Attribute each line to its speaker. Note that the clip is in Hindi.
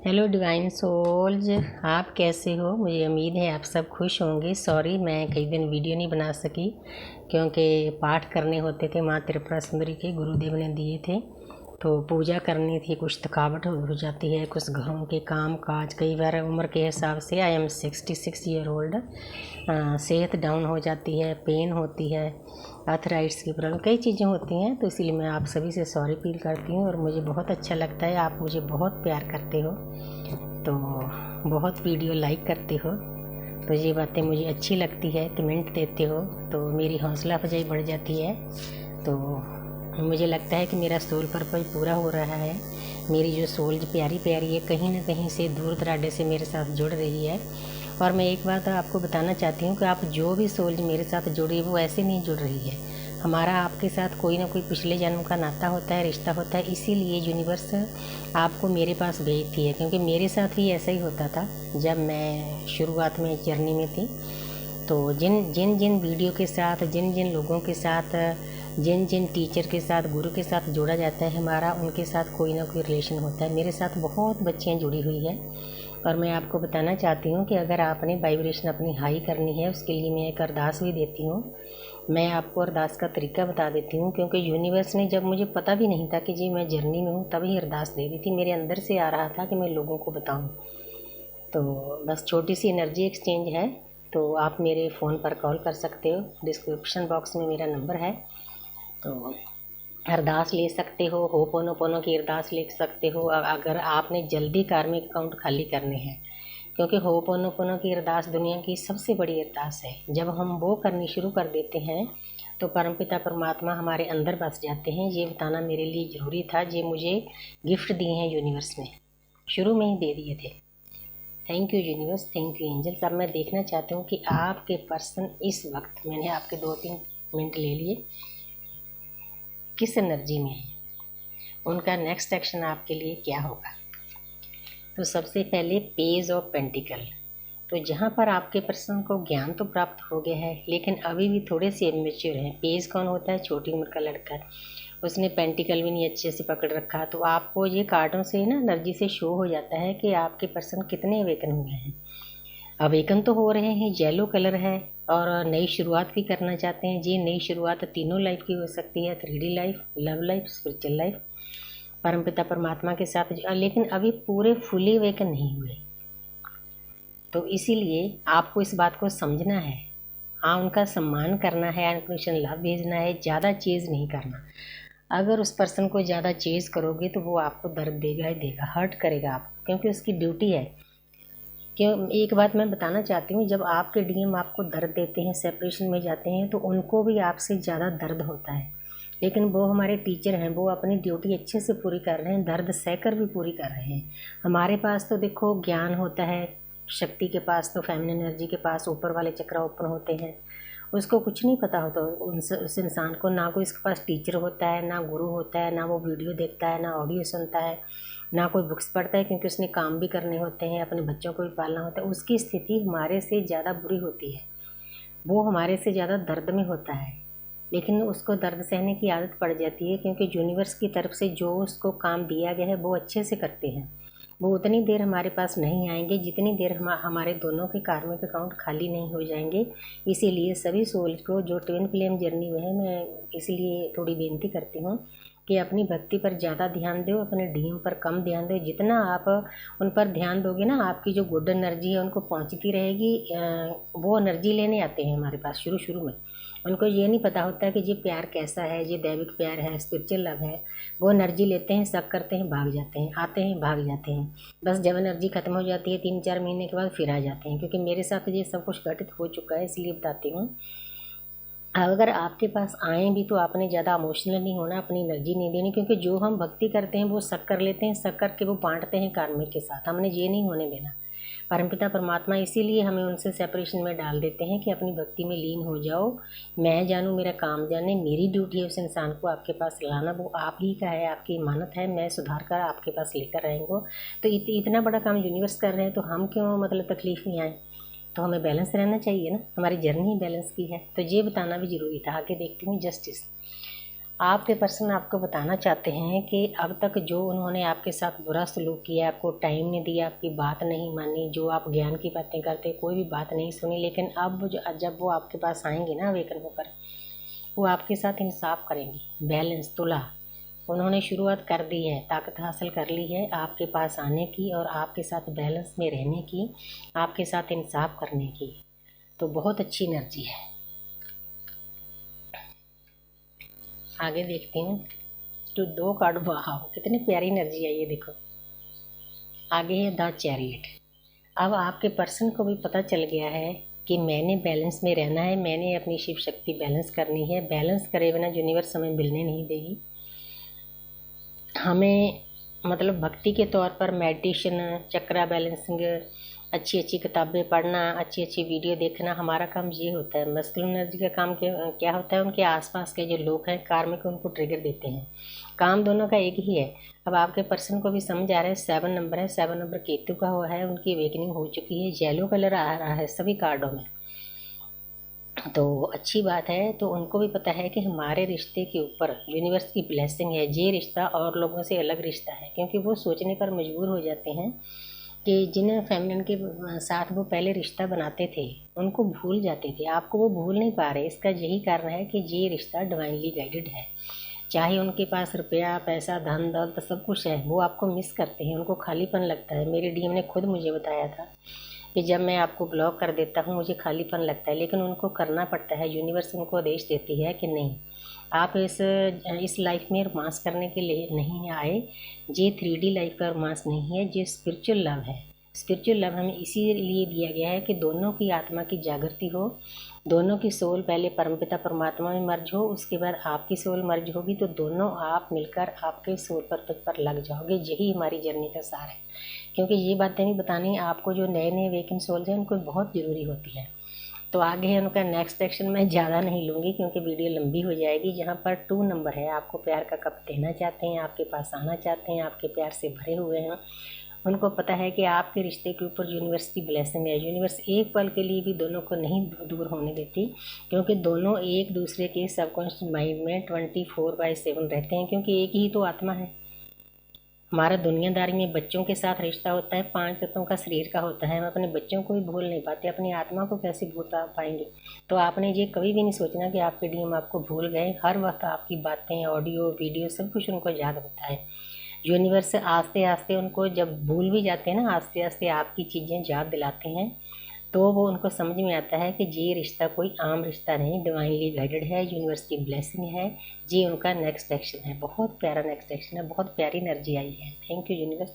Speaker 1: हेलो डिवाइन सोल्स, आप कैसे हो? मुझे उम्मीद है आप सब खुश होंगे। सॉरी मैं कई दिन वीडियो नहीं बना सकी क्योंकि पाठ करने होते थे माँ त्रिपुरा सुंदरी के, गुरुदेव ने दिए थे, तो पूजा करनी थी। कुछ थकावट हो जाती है, कुछ घरों के काम काज, कई बार उम्र के हिसाब से आई एम 66 ईयर ओल्ड, सेहत डाउन हो जाती है, पेन होती है, आर्थराइट्स की प्रॉब्लम, कई चीज़ें होती हैं। तो इसीलिए मैं आप सभी से सॉरी फील करती हूँ और मुझे बहुत अच्छा लगता है, आप मुझे बहुत प्यार करते हो, तो बहुत वीडियो लाइक करते हो, तो ये बातें मुझे अच्छी लगती है। कमेंट देते हो तो मेरी हौसला अफजाई बढ़ जाती है, तो मुझे लगता है कि मेरा सोल पर्पज पूरा हो रहा है। मेरी जो सोल प्यारी प्यारी है, कहीं ना कहीं से दूर दराडे से मेरे साथ जुड़ रही है। और मैं एक बात आपको बताना चाहती हूँ कि आप जो भी सोल मेरे साथ जुड़ी है वो ऐसे नहीं जुड़ रही है। हमारा आपके साथ कोई ना कोई पिछले जन्म का नाता होता है, रिश्ता होता है, इसीलिए यूनिवर्स आपको मेरे पास भेजती है। क्योंकि मेरे साथ भी ऐसा ही होता था जब मैं शुरुआत में जर्नी में थी। तो जिन जिन जिन वीडियो के साथ, जिन जिन लोगों के साथ, जिन जिन टीचर के साथ, गुरु के साथ जोड़ा जाता है हमारा, उनके साथ कोई ना कोई रिलेशन होता है। मेरे साथ बहुत बच्चियाँ जुड़ी हुई हैं और मैं आपको बताना चाहती हूँ कि अगर आपने वाइब्रेशन अपनी हाई करनी है, उसके लिए मैं एक अरदास भी देती हूँ। मैं आपको अरदास का तरीका बता देती हूँ, क्योंकि यूनिवर्स ने, जब मुझे पता भी नहीं था कि जी मैं जर्नी में हूँ, तभी अरदास दे दी थी। मेरे अंदर से आ रहा था कि मैं लोगों को बताऊँ। तो बस छोटी सी एनर्जी एक्सचेंज है, तो आप मेरे फ़ोन पर कॉल कर सकते हो, डिस्क्रिप्शन बॉक्स में मेरा नंबर है। तो अरदास ले सकते हो, होपोनोपोनो की अरदास ले सकते हो अगर आपने जल्दी कार्मिक अकाउंट खाली करने हैं। क्योंकि होपोनोपोनो की अरदास दुनिया की सबसे बड़ी अरदास है। जब हम वो करनी शुरू कर देते हैं तो परमपिता परमात्मा हमारे अंदर बस जाते हैं। ये बताना मेरे लिए ज़रूरी था। ये मुझे गिफ्ट दिए हैं यूनिवर्स ने, शुरू में ही दे दिए थे। Thank you universe, thank you angels. अब मैं देखना चाहती हूँ कि आपके पर्सन इस वक्त, मैंने आपके 2-3 मिनट ले लिए, किस एनर्जी में है, उनका नेक्स्ट एक्शन आपके लिए क्या होगा। तो सबसे पहले पेज ऑफ पेंटिकल। तो जहाँ पर आपके पर्सन को ज्ञान तो प्राप्त हो गया है, लेकिन अभी भी थोड़े से इमेच्योर हैं। पेज कौन होता है? छोटी उम्र का लड़का, उसने पेंटिकल भी नहीं अच्छे से पकड़ रखा। तो आपको ये कार्डों से ना एनर्जी से शो हो जाता है कि आपके पर्सन कितने अवेकन हुए हैं। अवेकन तो हो रहे हैं, येलो कलर है और नई शुरुआत भी करना चाहते हैं। जी नई शुरुआत तीनों लाइफ की हो सकती है, 3D life, love life, spiritual life, परमपिता परमात्मा के साथ, लेकिन अभी पूरे फुली अवेकन नहीं हुए। तो इसीलिए आपको इस बात को समझना है। हाँ, उनका सम्मान करना है, अनकंडीशनल लव भेजना है, ज़्यादा चीज़ नहीं करना। अगर उस पर्सन को ज़्यादा चेज़ करोगे तो वो आपको दर्द देगा ही देगा, हर्ट करेगा आपको, क्योंकि उसकी ड्यूटी है। क्यों, एक बात मैं बताना चाहती हूँ, जब आपके डीएम आपको दर्द देते हैं, सेपरेशन में जाते हैं, तो उनको भी आपसे ज़्यादा दर्द होता है। लेकिन वो हमारे टीचर हैं, वो अपनी ड्यूटी अच्छे से पूरी कर रहे हैं, दर्द सहकर भी पूरी कर रहे हैं। हमारे पास तो देखो ज्ञान होता है, शक्ति के पास तो, फेमिनिन एनर्जी के पास ऊपर वाले चक्र ओपन होते हैं, उसको कुछ नहीं पता होता उस इंसान को। ना कोई इसके पास टीचर होता है, ना गुरु होता है, ना वो वीडियो देखता है, ना ऑडियो सुनता है, ना कोई बुक्स पढ़ता है, क्योंकि उसने काम भी करने होते हैं, अपने बच्चों को भी पालना होता है। उसकी स्थिति हमारे से ज़्यादा बुरी होती है, वो हमारे से ज़्यादा दर्द में होता है, लेकिन उसको दर्द सहने की आदत पड़ जाती है, क्योंकि यूनिवर्स की तरफ से जो उसको काम दिया गया है वो अच्छे से करते हैं। वो उतनी देर हमारे पास नहीं आएंगे जितनी देर हमारे दोनों के कार्मिक अकाउंट खाली नहीं हो जाएंगे। इसीलिए सभी सोल को जो ट्विन फ्लेम जर्नी में है, मैं इसीलिए थोड़ी बेनती करती हूँ कि अपनी भक्ति पर ज़्यादा ध्यान दो, अपने डीएम पर कम ध्यान दो। जितना आप उन पर ध्यान दोगे ना, आपकी जो गुड एनर्जी है उनको पहुँचती रहेगी। वो एनर्जी लेने आते हैं हमारे पास शुरू शुरू में। उनको ये नहीं पता होता कि ये प्यार कैसा है, ये दैविक प्यार है, स्पिरिचुअल लव है। वो एनर्जी लेते हैं, शक करते हैं, भाग जाते हैं, आते हैं, भाग जाते हैं। बस जब एनर्जी खत्म हो जाती है 3-4 महीने के बाद फिर आ जाते हैं, क्योंकि मेरे साथ ये सब कुछ घटित हो चुका है, इसलिए बताती हूँ। अगर आपके पास आएँ भी तो आपने ज़्यादा इमोशनल नहीं होना, अपनी एनर्जी नहीं देनी, क्योंकि जो हम भक्ति करते हैं वो शक कर लेते हैं, शक करके वो बांटते हैं कार्मिक के साथ। हमने ये नहीं होने देना। परमपिता परमात्मा इसीलिए हमें उनसे सेपरेशन में डाल देते हैं कि अपनी भक्ति में लीन हो जाओ। मैं जानूँ, मेरा काम जाने, मेरी ड्यूटी है उस इंसान को आपके पास लाना, वो आप ही का है, आपकी इमानत है। मैं सुधार कर आपके पास लेकर आएंगे। तो इतना बड़ा काम यूनिवर्स कर रहे हैं, तो हम क्यों मतलब तकलीफ़ में आए? तो हमें बैलेंस रहना चाहिए ना, हमारी जर्नी ही बैलेंस की है। तो ये बताना भी ज़रूरी था। आगे देखती हूँ जस्टिस। आपके पर्सन आपको बताना चाहते हैं कि अब तक जो उन्होंने आपके साथ बुरा सलूक किया, आपको टाइम नहीं दिया, आपकी बात नहीं मानी, जो आप ज्ञान की बातें करते, कोई भी बात नहीं सुनी, लेकिन अब जब वो आपके पास आएंगे ना अवेकन होकर, वो आपके साथ इंसाफ करेंगी। बैलेंस, तुला उन्होंने शुरुआत कर दी है, ताकत हासिल कर ली है आपके पास आने की और आपके साथ बैलेंस में रहने की, आपके साथ इंसाफ करने की। तो बहुत अच्छी एनर्जी है। आगे देखती हूँ। तो 2 कार्ड, वाह कितनी प्यारी एनर्जी है ये, देखो। आगे है द चैरियट। अब आपके पर्सन को भी पता चल गया है कि मैंने बैलेंस में रहना है, मैंने अपनी शिव शक्ति बैलेंस करनी है। बैलेंस करे बिना यूनिवर्स हमें मिलने नहीं देगी। हमें मतलब भक्ति के तौर पर मेडिटेशन, चक्रा बैलेंसिंग, अच्छी अच्छी किताबें पढ़ना, अच्छी अच्छी वीडियो देखना, हमारा काम ये होता है। मस्कुलिन एनर्जी का काम क्या होता है, उनके आसपास के जो लोग हैं कार्मिक उनको ट्रिगर देते हैं। काम दोनों का एक ही है। अब आपके पर्सन को भी समझ आ रहा है, 7 नंबर है, 7 नंबर केतु का हुआ है, उनकी अवेकनिंग हो चुकी है। येलो कलर आ रहा है सभी कार्डों में, तो अच्छी बात है। तो उनको भी पता है कि हमारे रिश्ते के ऊपर यूनिवर्स की ब्लेसिंग है। ये रिश्ता और लोगों से अलग रिश्ता है, क्योंकि वो सोचने पर मजबूर हो जाते हैं कि जिन फेमिनिन के साथ वो पहले रिश्ता बनाते थे उनको भूल जाते थे। आपको वो भूल नहीं पा रहे, इसका यही कारण है कि ये रिश्ता डिवाइनली गाइडेड है। चाहे उनके पास रुपया, पैसा, धन दौलत सब कुछ है, वो आपको मिस करते हैं, उनको खालीपन लगता है। मेरे डीएम ने खुद मुझे बताया था कि जब मैं आपको ब्लॉक कर देता हूँ मुझे खालीपन लगता है, लेकिन उनको करना पड़ता है। यूनिवर्स उनको आदेश देती है कि नहीं, आप इस लाइफ में रोमांस करने के लिए नहीं आए। ये 3D लाइफ का रोमांस नहीं है, ये स्पिरिचुअल लव है। स्पिरिचुअल लव हमें इसीलिए दिया गया है कि दोनों की आत्मा की जागृति हो, दोनों की सोल पहले परमपिता परमात्मा में मर्ज हो, उसके बाद आपकी सोल मर्ज होगी, तो दोनों आप मिलकर आपके सोल पर्पज पर लग जाओगे। यही हमारी जर्नी का सार है। क्योंकि ये बातें भी बतानी आपको, जो नए नए वेकिंग सोल्स हैं उनको बहुत ज़रूरी होती है। तो आगे है उनका नेक्स्ट सेक्शन। मैं ज़्यादा नहीं लूँगी क्योंकि वीडियो लंबी हो जाएगी। यहाँ पर 2 नंबर है, आपको प्यार का कप देना चाहते हैं, आपके पास आना चाहते हैं, आपके प्यार से भरे हुए हैं। उनको पता है कि आपके रिश्ते के ऊपर यूनिवर्स की ब्लेसिंग है। यूनिवर्स एक पल के लिए भी दोनों को नहीं दूर होने देती, क्योंकि दोनों एक दूसरे के सबकॉन्शियस माइंड में 24/7 रहते हैं, क्योंकि एक ही तो आत्मा है। हमारा दुनियादारी में बच्चों के साथ रिश्ता होता है, 5 तत्वों का शरीर का होता है। हम अपने बच्चों को भी भूल नहीं पाते, अपनी आत्मा को कैसे भूल पाएंगे। तो आपने ये कभी भी नहीं सोचना कि आपके डीएम आपको भूल गए। हर वक्त आपकी बातें, ऑडियो, वीडियो सब कुछ उनको याद होता है। यूनिवर्स आस्ते आस्ते उनको जब भूल भी जाते हैं ना, आस्ते आस्ते आपकी चीज़ें याद दिलाते हैं, तो वो उनको समझ में आता है कि ये रिश्ता कोई आम रिश्ता नहीं, डिवाइनली गाइडेड है, यूनिवर्स की ब्लेसिंग है। ये उनका नेक्स्ट एक्शन है। बहुत प्यारा नेक्स्ट एक्शन है, बहुत प्यारी एनर्जी आई है। Thank you universe.